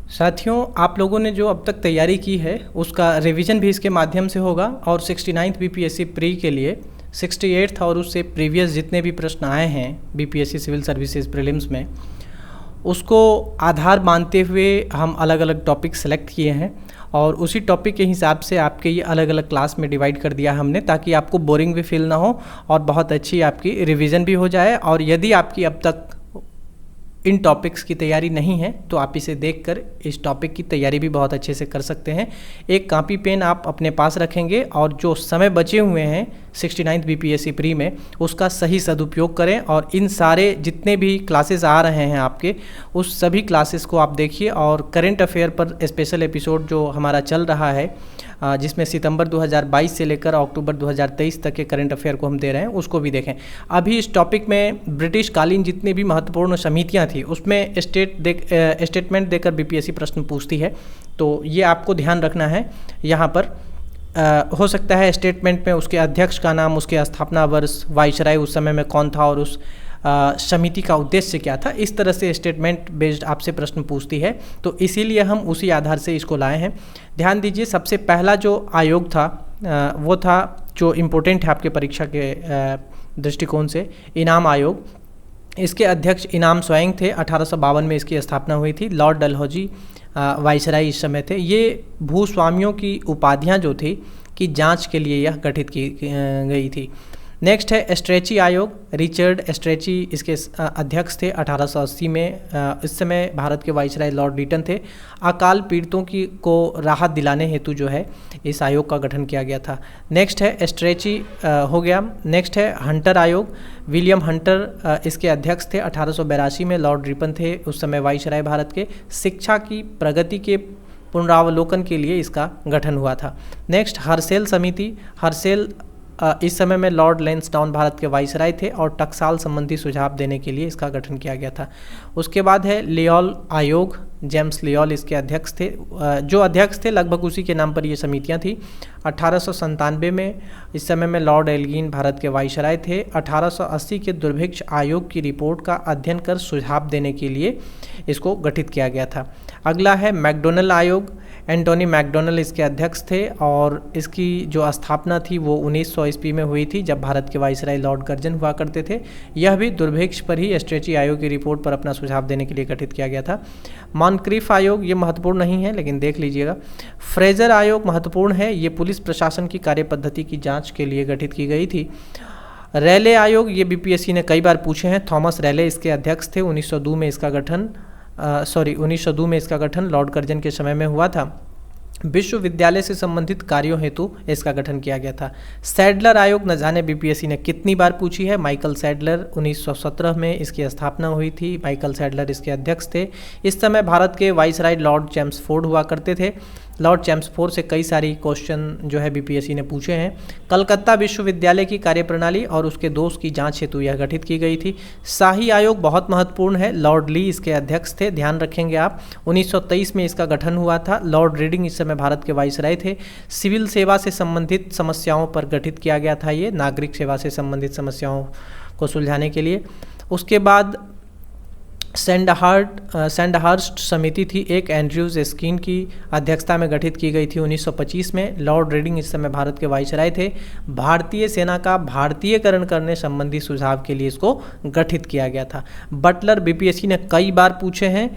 साथियों, आप लोगों ने जो अब तक तैयारी की है उसका रिवीजन भी इसके माध्यम से होगा और 69th बीपीएससी प्री के लिए 68th और उससे प्रीवियस जितने भी प्रश्न आए हैं बीपीएससी सिविल सर्विसेज प्रीलिम्स में, उसको आधार मानते हुए हम अलग अलग टॉपिक सेलेक्ट किए हैं और उसी टॉपिक के हिसाब से आपके ये अलग अलग क्लास में डिवाइड कर दिया हमने, ताकि आपको बोरिंग भी फील ना हो और बहुत अच्छी आपकी रिवीजन भी हो जाए। और यदि आपकी अब तक इन टॉपिक्स की तैयारी नहीं है तो आप इसे देखकर इस टॉपिक की तैयारी भी बहुत अच्छे से कर सकते हैं। एक कॉपी पेन आप अपने पास रखेंगे और जो समय बचे हुए हैं 69th बीपीएससी प्री में उसका सही सदुपयोग करें और इन सारे जितने भी क्लासेस आ रहे हैं आपके उस सभी क्लासेस को आप देखिए। और करेंट अफेयर पर स्पेशल एपिसोड जो हमारा चल रहा है जिसमें सितंबर 2022 से लेकर अक्टूबर 2023 तक के करंट अफेयर को हम दे रहे हैं, उसको भी देखें। अभी इस टॉपिक में ब्रिटिश कालीन जितनी भी महत्वपूर्ण समितियां थी उसमें स्टेटमेंट देकर बीपीएससी प्रश्न पूछती है, तो ये आपको ध्यान रखना है। यहाँ पर हो सकता है स्टेटमेंट में उसके अध्यक्ष का नाम, उसके स्थापना वर्ष, वाइसराय उस समय में कौन था और उस समिति का उद्देश्य क्या था, इस तरह से स्टेटमेंट बेस्ड आपसे प्रश्न पूछती है, तो इसीलिए हम उसी आधार से इसको लाए हैं। ध्यान दीजिए, सबसे पहला जो आयोग था वो था जो इम्पोर्टेंट है आपके परीक्षा के दृष्टिकोण से, इनाम आयोग। इसके अध्यक्ष इनाम स्वयं थे। 1852 में इसकी स्थापना हुई थी। लॉर्ड डलहौजी वाइसराय इस समय थे। ये भूस्वामियों की उपाधियां जो थी कि जांच के लिए यह गठित की गई थी। नेक्स्ट है स्ट्रेची आयोग। रिचर्ड स्ट्रेची इसके अध्यक्ष थे 1880 में। इस समय भारत के वाइसराय लॉर्ड लीटन थे। अकाल पीड़ितों को राहत दिलाने हेतु जो है इस आयोग का गठन किया गया था। नेक्स्ट है स्ट्रेची हो गया। नेक्स्ट है हंटर आयोग। विलियम हंटर इसके अध्यक्ष थे। 1882 में लॉर्ड रिपन थे उस समय वाइसराय भारत के। शिक्षा की प्रगति के पुनरावलोकन के लिए इसका गठन हुआ था। नेक्स्ट हर्सेल समिति। हर्सेल इस समय में लॉर्ड लेंसडाउन भारत के वाइसराय थे और टकसाल संबंधी सुझाव देने के लिए इसका गठन किया गया था। उसके बाद है लियोल आयोग। जेम्स लियोल इसके अध्यक्ष थे। जो अध्यक्ष थे लगभग उसी के नाम पर ये समितियां थी। 1897 में इस समय में लॉर्ड एल्गिन भारत के वाइसराय थे। 1880 के दुर्भिक्ष आयोग की रिपोर्ट का अध्ययन कर सुझाव देने के लिए इसको गठित किया गया था। अगला है मैकडोनल आयोग। एंटोनी मैकडोनल इसके अध्यक्ष थे और इसकी जो स्थापना थी वो 1900 ईस्वी में हुई थी, जब भारत के वाइसराय लॉर्ड कर्जन हुआ करते थे। यह भी दुर्भिक्ष पर ही स्ट्रेची आयोग की रिपोर्ट पर अपना सुझाव देने के लिए गठित किया गया था। मॉनक्रिफ आयोग ये महत्वपूर्ण नहीं है लेकिन देख लीजिएगा। फ्रेजर आयोग महत्वपूर्ण है, ये पुलिस प्रशासन की कार्यपद्धति की जाँच के लिए गठित की गई थी। रैले आयोग ये बीपीएससी ने कई बार पूछे हैं। थॉमस रैले इसके अध्यक्ष थे। 1902 में इसका गठन लॉर्ड कर्जन के समय में हुआ था। विश्वविद्यालय से संबंधित कार्यों हेतु इसका गठन किया गया था। सैडलर आयोग न जाने बीपीएससी ने कितनी बार पूछी है। माइकल सैडलर 1917 में इसकी स्थापना हुई थी। माइकल सैडलर इसके अध्यक्ष थे। इस समय भारत के वाइसराय लॉर्ड चैम्सफोर्ड हुआ करते थे। लॉर्ड चैम्सफोर्ड से कई सारी क्वेश्चन जो है बीपीएससी ने पूछे हैं। कलकत्ता विश्वविद्यालय की कार्यप्रणाली और उसके दोष की जांच हेतु यह गठित की गई थी। शाही आयोग बहुत महत्वपूर्ण है। लॉर्ड ली इसके अध्यक्ष थे, ध्यान रखेंगे आप। 1923 में इसका गठन हुआ था। लॉर्ड रीडिंग इस समय भारत के वाइसराय थे। सिविल सेवा से संबंधित समस्याओं पर गठित किया गया था, ये नागरिक सेवा से संबंधित समस्याओं को सुलझाने के लिए। उसके बाद सैंडहर्स्ट समिति थी, एक एंड्रयूज स्कीन की अध्यक्षता में गठित की गई थी 1925 में। लॉर्ड रीडिंग इस समय भारत के वाइसराय थे। भारतीय सेना का भारतीयकरण करने संबंधी सुझाव के लिए इसको गठित किया गया था। बटलर बीपीएससी ने कई बार पूछे हैं।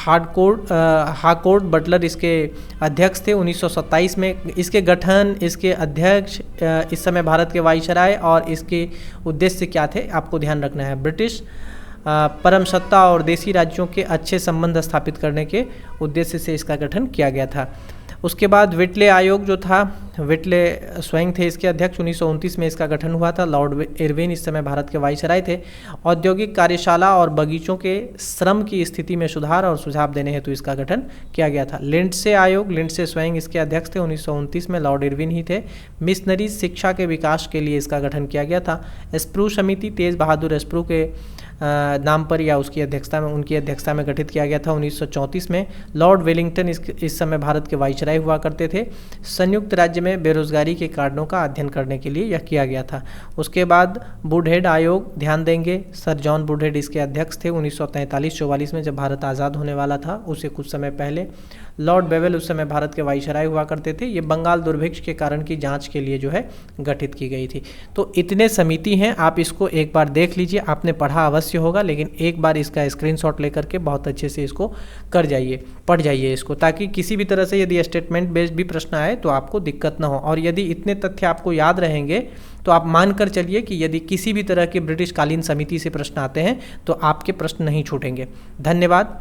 हार्कोर्ट बटलर इसके अध्यक्ष थे 1927 में। इसके गठन, इसके अध्यक्ष, इस समय भारत के वाइसराय और इसके उद्देश्य क्या थे आपको ध्यान रखना है। ब्रिटिश परम सत्ता और देशी राज्यों के अच्छे संबंध स्थापित करने के उद्देश्य से इसका गठन किया गया था। उसके बाद विटले आयोग जो था, विटले स्वयं थे इसके अध्यक्ष। 1929 में इसका गठन हुआ था। लॉर्ड इरविन इस समय भारत के वाइसराय थे। औद्योगिक कार्यशाला और बगीचों के श्रम की स्थिति में सुधार और सुझाव देने हेतु इसका गठन किया गया था। लिंडसे आयोग, लिंडसे स्वयं इसके अध्यक्ष थे। 1929 में लॉर्ड इरविन ही थे। मिशनरी शिक्षा के विकास के लिए इसका गठन किया गया था। स्प्रू समिति, तेज बहादुर स्प्रू के नाम पर या उसकी अध्यक्षता में, उनकी अध्यक्षता में गठित किया गया था 1934 में। लॉर्ड वेलिंगटन इस समय भारत के वाइसराय हुआ करते थे। संयुक्त राज्य में बेरोजगारी के कारणों का अध्ययन करने के लिए यह किया गया था। उसके बाद वुडहेड आयोग ध्यान देंगे, सर जॉन वुडहेड इसके अध्यक्ष थे 1943-44 में, जब भारत आज़ाद होने वाला था उससे कुछ समय पहले। लॉर्ड बेवेल उस समय भारत के वाइसराय हुआ करते थे। ये बंगाल दुर्भिक्ष के कारण की जांच के लिए जो है गठित की गई थी। तो इतने समिति हैं, आप इसको एक बार देख लीजिए, आपने पढ़ा अवश्य होगा, लेकिन एक बार इसका स्क्रीनशॉट लेकर के बहुत अच्छे से इसको पढ़ जाइए इसको, ताकि किसी भी तरह से यदि स्टेटमेंट बेस्ड भी प्रश्न आए तो आपको दिक्कत ना हो। और यदि इतने तथ्य आपको याद रहेंगे तो आप मान कर चलिए कि यदि किसी भी तरह के ब्रिटिश कालीन समिति से प्रश्न आते हैं तो आपके प्रश्न नहीं छूटेंगे। धन्यवाद।